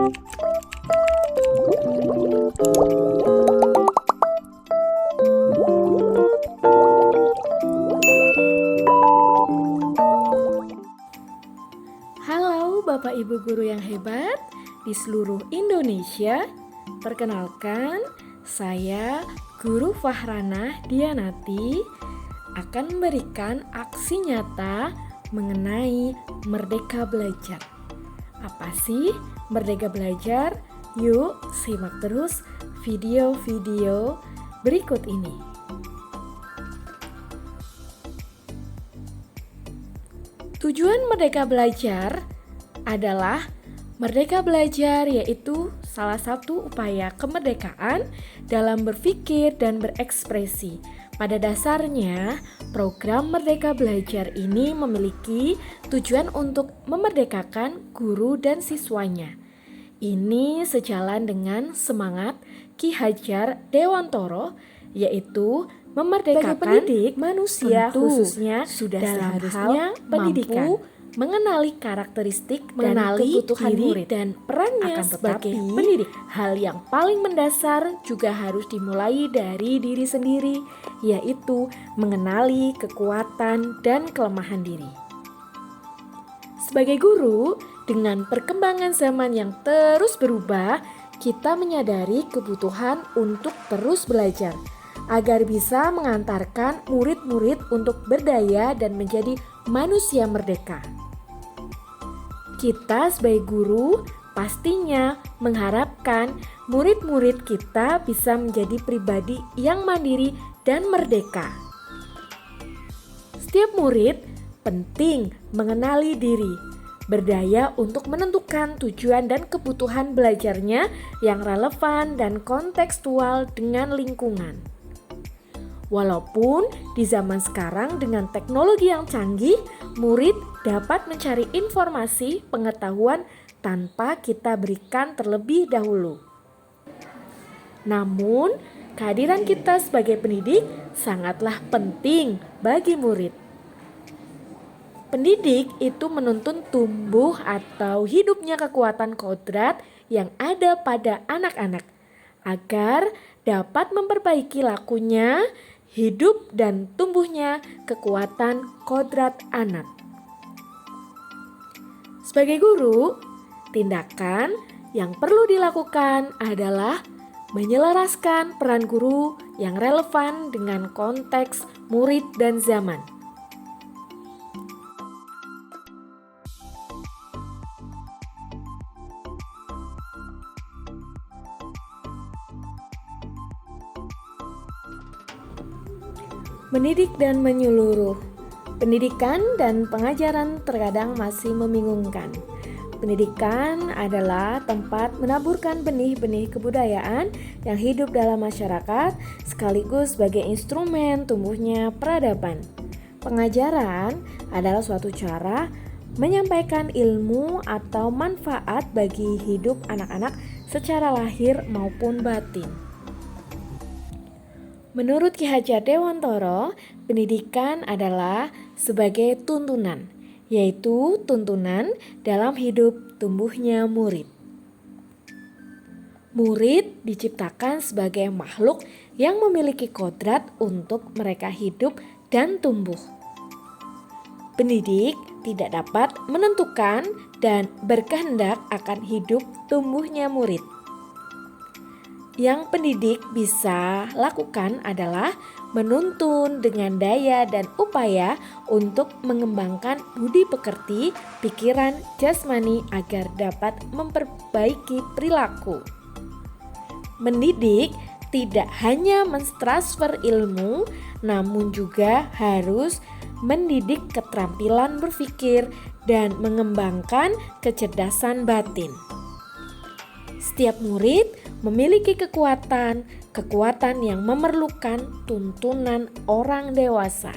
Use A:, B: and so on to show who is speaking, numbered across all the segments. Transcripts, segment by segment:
A: Halo Bapak Ibu guru yang hebat di seluruh Indonesia. Perkenalkan, saya Guru Fahrana Dianati akan memberikan aksi nyata mengenai Merdeka Belajar. Apa sih Merdeka Belajar? Yuk simak terus video-video berikut ini. Tujuan Merdeka Belajar adalah merdeka belajar, yaitu salah satu upaya kemerdekaan dalam berpikir dan berekspresi. Pada dasarnya, program Merdeka Belajar ini memiliki tujuan untuk memerdekakan guru dan siswanya. Ini sejalan dengan semangat Ki Hajar Dewantoro, yaitu memerdekakan pendidik manusia, khususnya sudah dalam hal pendidikan, mengenali karakteristik dan kebutuhan murid dan perannya sebagai pendidik. Hal yang paling mendasar juga harus dimulai dari diri sendiri, yaitu mengenali kekuatan dan kelemahan diri. Sebagai guru, dengan perkembangan zaman yang terus berubah, kita menyadari kebutuhan untuk terus belajar agar bisa mengantarkan murid-murid untuk berdaya dan menjadi manusia merdeka. Kita sebagai guru pastinya mengharapkan murid-murid kita bisa menjadi pribadi yang mandiri dan merdeka. Setiap murid penting mengenali diri, berdaya untuk menentukan tujuan dan kebutuhan belajarnya yang relevan dan kontekstual dengan lingkungan. Walaupun di zaman sekarang dengan teknologi yang canggih, murid dapat mencari informasi pengetahuan tanpa kita berikan terlebih dahulu. Namun, kehadiran kita sebagai pendidik sangatlah penting bagi murid. Pendidik itu menuntun tumbuh atau hidupnya kekuatan kodrat yang ada pada anak-anak agar dapat memperbaiki lakunya, hidup dan tumbuhnya kekuatan kodrat anak. Sebagai guru, tindakan yang perlu dilakukan adalah menyelaraskan peran guru yang relevan dengan konteks murid dan zaman. Mendidik dan menyeluruh. Pendidikan dan pengajaran terkadang masih membingungkan. Pendidikan adalah tempat menaburkan benih-benih kebudayaan yang hidup dalam masyarakat sekaligus sebagai instrumen tumbuhnya peradaban. Pengajaran adalah suatu cara menyampaikan ilmu atau manfaat bagi hidup anak-anak secara lahir maupun batin. Menurut Ki Hajar Dewantoro, pendidikan adalah sebagai tuntunan, yaitu tuntunan dalam hidup tumbuhnya murid. Murid diciptakan sebagai makhluk yang memiliki kodrat untuk mereka hidup dan tumbuh. Pendidik tidak dapat menentukan dan berkehendak akan hidup tumbuhnya murid. Yang pendidik bisa lakukan adalah menuntun dengan daya dan upaya untuk mengembangkan budi pekerti, pikiran, jasmani agar dapat memperbaiki perilaku. Mendidik tidak hanya mentransfer ilmu, namun juga harus mendidik keterampilan berpikir dan mengembangkan kecerdasan batin. Setiap murid memiliki kekuatan yang memerlukan tuntunan orang dewasa.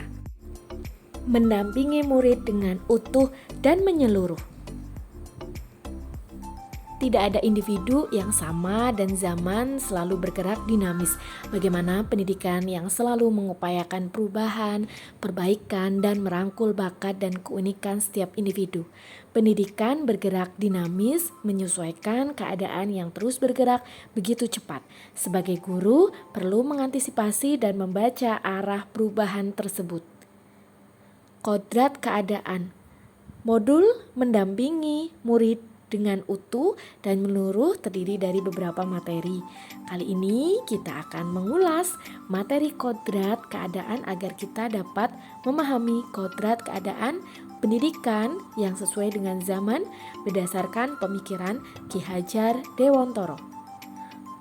A: Mendampingi murid dengan utuh dan menyeluruh. Tidak ada individu yang sama dan zaman selalu bergerak dinamis. Bagaimana pendidikan yang selalu mengupayakan perubahan, perbaikan, dan merangkul bakat dan keunikan setiap individu. Pendidikan bergerak dinamis, menyesuaikan keadaan yang terus bergerak begitu cepat. Sebagai guru, perlu mengantisipasi dan membaca arah perubahan tersebut. Kodrat keadaan. Modul mendampingi murid dengan utuh dan menyeluruh terdiri dari beberapa materi. Kali ini kita akan mengulas materi kodrat keadaan agar kita dapat memahami kodrat keadaan pendidikan yang sesuai dengan zaman berdasarkan pemikiran Ki Hajar Dewantara.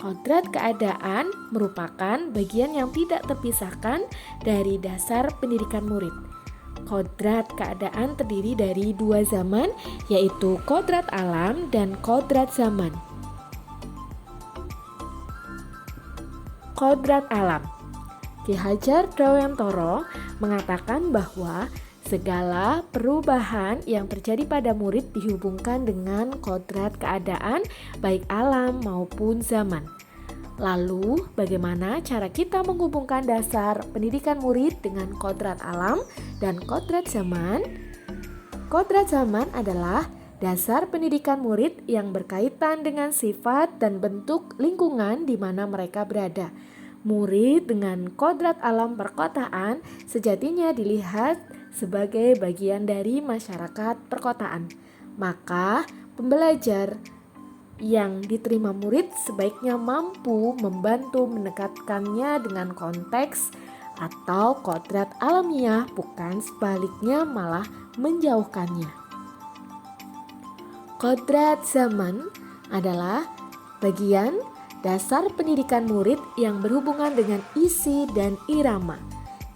A: Kodrat keadaan merupakan bagian yang tidak terpisahkan dari dasar pendidikan murid. Kodrat keadaan terdiri dari dua zaman, yaitu kodrat alam dan kodrat zaman. Kodrat alam. Ki Hajar Dewantara mengatakan bahwa segala perubahan yang terjadi pada murid dihubungkan dengan kodrat keadaan baik alam maupun zaman. Lalu, bagaimana cara kita menghubungkan dasar pendidikan murid dengan kodrat alam dan kodrat zaman? Kodrat zaman adalah dasar pendidikan murid yang berkaitan dengan sifat dan bentuk lingkungan di mana mereka berada. Murid dengan kodrat alam perkotaan sejatinya dilihat sebagai bagian dari masyarakat perkotaan. Maka, pembelajar yang diterima murid sebaiknya mampu membantu mendekatkannya dengan konteks atau kodrat alamiah, bukan sebaliknya malah menjauhkannya. Kodrat zaman adalah bagian dasar pendidikan murid yang berhubungan dengan isi dan irama.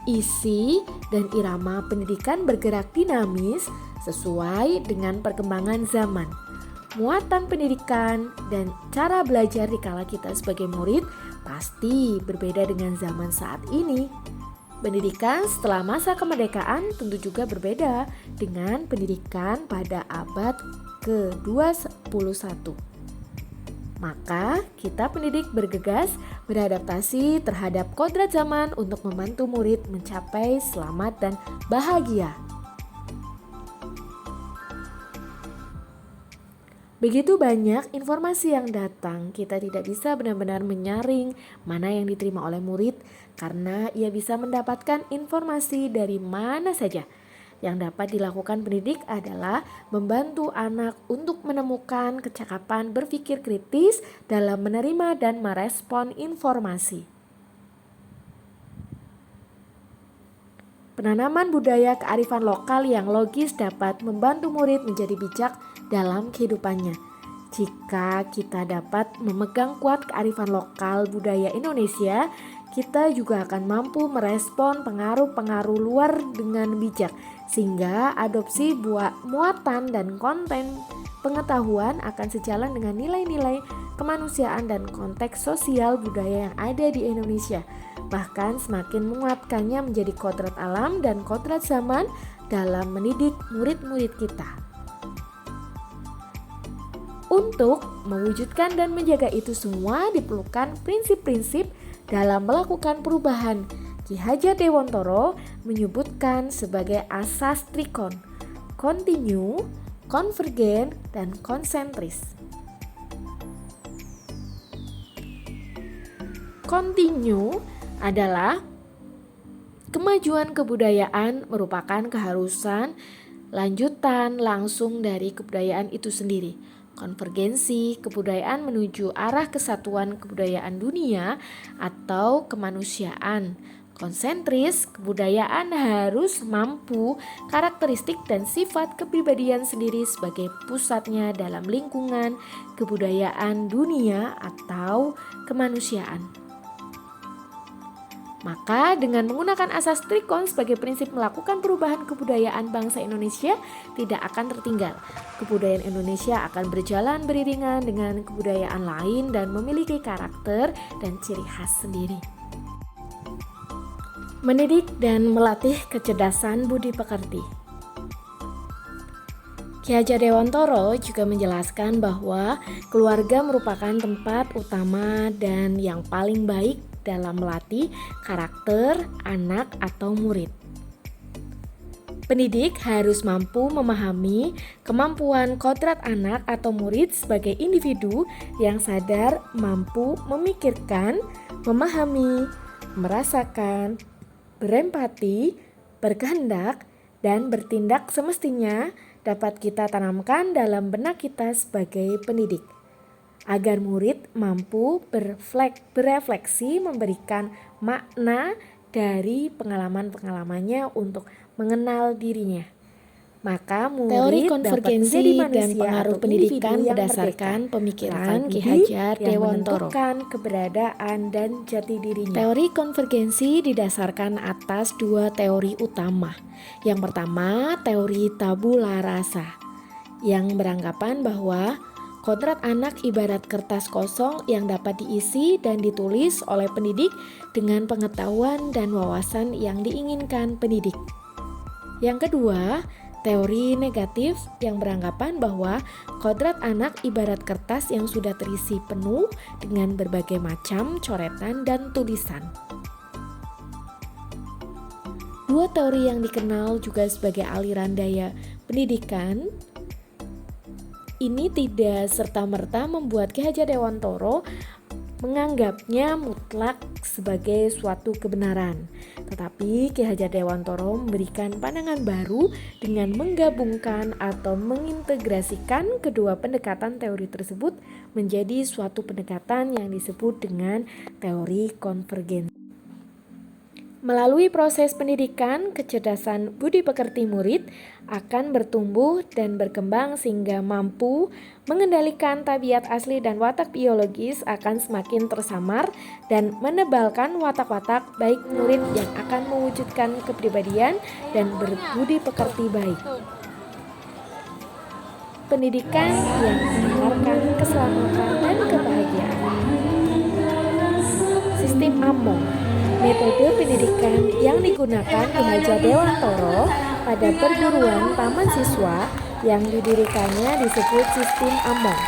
A: Isi dan irama pendidikan bergerak dinamis sesuai dengan perkembangan zaman. Muatan pendidikan dan cara belajar dikala kita sebagai murid pasti berbeda dengan zaman saat ini. Pendidikan setelah masa kemerdekaan tentu juga berbeda dengan pendidikan pada abad ke-21. Maka kita pendidik bergegas beradaptasi terhadap kodrat zaman untuk membantu murid mencapai selamat dan bahagia. Begitu banyak informasi yang datang, kita tidak bisa benar-benar menyaring mana yang diterima oleh murid karena ia bisa mendapatkan informasi dari mana saja. Yang dapat dilakukan pendidik adalah membantu anak untuk menemukan kecakapan berpikir kritis dalam menerima dan merespon informasi. Penanaman budaya kearifan lokal yang logis dapat membantu murid menjadi bijak dalam kehidupannya. Jika kita dapat memegang kuat kearifan lokal budaya Indonesia, kita juga akan mampu merespon pengaruh-pengaruh luar dengan bijak, sehingga adopsi muatan dan konten pengetahuan akan sejalan dengan nilai-nilai kemanusiaan dan konteks sosial budaya yang ada di Indonesia. Bahkan semakin menguatkannya menjadi kodrat alam dan kodrat zaman dalam mendidik murid-murid kita. Untuk mewujudkan dan menjaga itu semua diperlukan prinsip-prinsip dalam melakukan perubahan. Ki Hajar Dewantara menyebutkan sebagai asas trikon, kontinu, konvergen, dan konsentris. Kontinu adalah kemajuan kebudayaan merupakan keharusan lanjutan langsung dari kebudayaan itu sendiri. Konvergensi kebudayaan menuju arah kesatuan kebudayaan dunia atau kemanusiaan. Konsentris kebudayaan harus mampu karakteristik dan sifat kepribadian sendiri sebagai pusatnya dalam lingkungan kebudayaan dunia atau kemanusiaan. Maka dengan menggunakan asas trikon sebagai prinsip melakukan perubahan kebudayaan bangsa Indonesia tidak akan tertinggal. Kebudayaan Indonesia akan berjalan beriringan dengan kebudayaan lain dan memiliki karakter dan ciri khas sendiri. Mendidik dan melatih kecerdasan budi pekerti. Ki Hajar Dewantara juga menjelaskan bahwa keluarga merupakan tempat utama dan yang paling baik dalam melatih karakter anak atau murid. Pendidik harus mampu memahami kemampuan kodrat anak atau murid sebagai individu yang sadar, mampu memikirkan, memahami, merasakan, berempati, berkehendak, dan bertindak semestinya dapat kita tanamkan dalam benak kita sebagai pendidik. Agar murid mampu berefleksi memberikan makna dari pengalaman-pengalamannya untuk mengenal dirinya. Maka murid
B: Teori konvergensi dan pengaruh pendidikan
A: berdasarkan pemikiran Ki Hajar Dewantara menentukan keberadaan dan jati dirinya.
B: Teori konvergensi didasarkan atas dua teori utama. Yang pertama, teori tabula rasa yang beranggapan bahwa kodrat anak ibarat kertas kosong yang dapat diisi dan ditulis oleh pendidik dengan pengetahuan dan wawasan yang diinginkan pendidik. Yang kedua, teori negatif yang beranggapan bahwa kodrat anak ibarat kertas yang sudah terisi penuh dengan berbagai macam coretan dan tulisan. Dua teori yang dikenal juga sebagai aliran daya pendidikan ini tidak serta-merta membuat Ki Hajar Dewantara menganggapnya mutlak sebagai suatu kebenaran. Tetapi Ki Hajar Dewantara memberikan pandangan baru dengan menggabungkan atau mengintegrasikan kedua pendekatan teori tersebut menjadi suatu pendekatan yang disebut dengan teori konvergensi. Melalui proses pendidikan, kecerdasan budi pekerti murid akan bertumbuh dan berkembang sehingga mampu mengendalikan tabiat asli dan watak biologis akan semakin tersamar dan menebalkan watak-watak baik murid yang akan mewujudkan kepribadian dan berbudi pekerti baik. Pendidikan yang mengharapkan keselamatan dan kebahagiaan. Sistem Among. Metode pendidikan yang digunakan Ki Hajar Dewantara pada perguruan taman siswa yang didirikannya disebut sistem Among.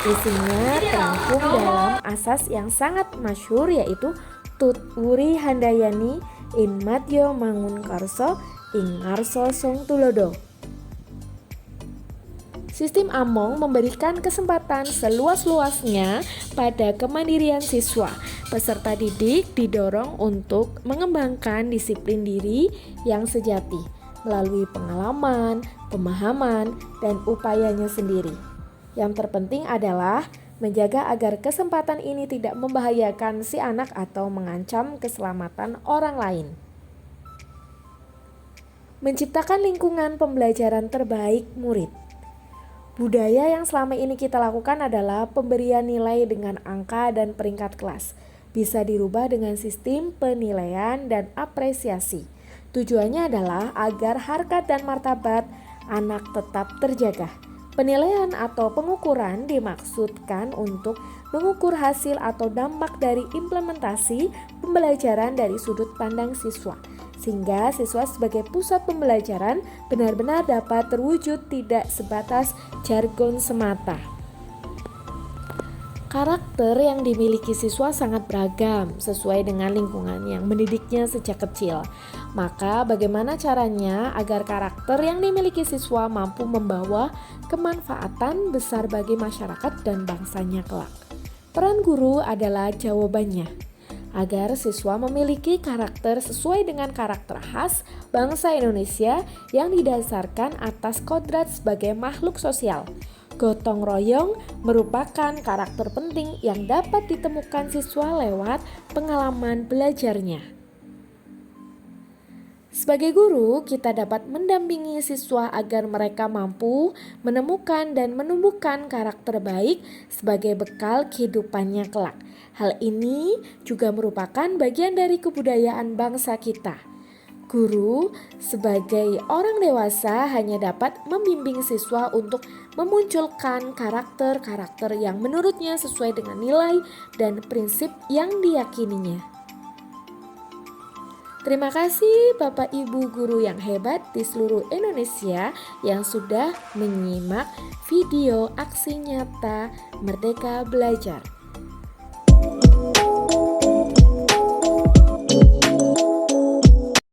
B: Isinya terangkum dalam asas yang sangat masyhur yaitu Tut Wuri Handayani in Madya Mangun Karso ing Ngarsa Sung Tulodo. Sistem Among memberikan kesempatan seluas-luasnya pada kemandirian siswa. Peserta didik didorong untuk mengembangkan disiplin diri yang sejati melalui pengalaman, pemahaman, dan upayanya sendiri. Yang terpenting adalah menjaga agar kesempatan ini tidak membahayakan si anak atau mengancam keselamatan orang lain. Menciptakan lingkungan pembelajaran terbaik murid. Budaya yang selama ini kita lakukan adalah pemberian nilai dengan angka dan peringkat kelas. Bisa dirubah dengan sistem penilaian dan apresiasi. Tujuannya adalah agar harkat dan martabat anak tetap terjaga. Penilaian atau pengukuran dimaksudkan untuk mengukur hasil atau dampak dari implementasi pembelajaran dari sudut pandang siswa, sehingga siswa sebagai pusat pembelajaran benar-benar dapat terwujud tidak sebatas jargon semata. Karakter yang dimiliki siswa sangat beragam sesuai dengan lingkungan yang mendidiknya sejak kecil. Maka bagaimana caranya agar karakter yang dimiliki siswa mampu membawa kemanfaatan besar bagi masyarakat dan bangsanya kelak? Peran guru adalah jawabannya. Agar siswa memiliki karakter sesuai dengan karakter khas bangsa Indonesia yang didasarkan atas kodrat sebagai makhluk sosial. Gotong royong merupakan karakter penting yang dapat ditemukan siswa lewat pengalaman belajarnya. Sebagai guru, kita dapat mendampingi siswa agar mereka mampu menemukan dan menumbuhkan karakter baik sebagai bekal kehidupannya kelak. Hal ini juga merupakan bagian dari kebudayaan bangsa kita. Guru sebagai orang dewasa hanya dapat membimbing siswa untuk memunculkan karakter-karakter yang menurutnya sesuai dengan nilai dan prinsip yang diyakininya. Terima kasih Bapak Ibu guru yang hebat di seluruh Indonesia yang sudah menyimak video aksi nyata Merdeka Belajar.